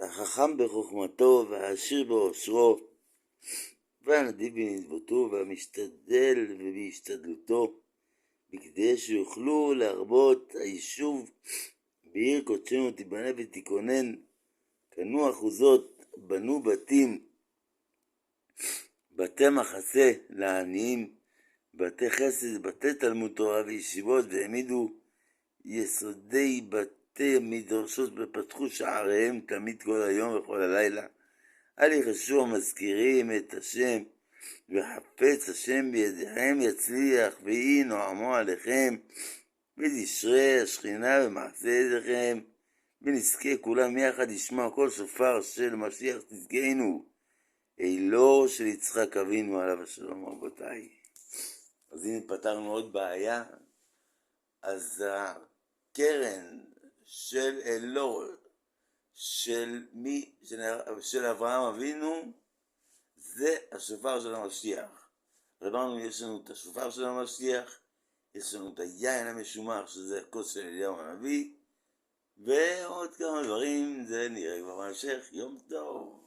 החכם בחוכמתו והעשיר בעושרו והנדיב בנדבותו והמשתדל ובהשתדלותו, בכדי שיוכלו להרבות היישוב בעיר קודשנו תיבנה ותיכונן. קנו אחוזות, בנו בתים, בתי מחסה לעניים, בתי חסד, בתי תלמוד תורה וישיבות, והעמידו יסודי בתי מדרשות ופתחו שעריהם תמיד כל היום וכל הלילה. אל יחשו המזכירים את השם, וחפץ השם בידיכם יצליח, ויהי נועמו עליכם, ותשרה השכינה במעשה ידיכם, ונזכה כולם יחד לשמוע כל שופר של משיח תזכנו, אלו של יצחק אבינו עליו השלום. רבותיי, אז הנה פתרנו עוד בעיה. אז הקרן של אלו של אברהם אבינו זה השופר של המשיח. אמרנו, יש לנו את השופר של המשיח, יש לנו את היין המשומח שזה הכוס של אליהו הנביא, ועוד כמה דברים, זה נראה כבר בהמשך. יום טוב.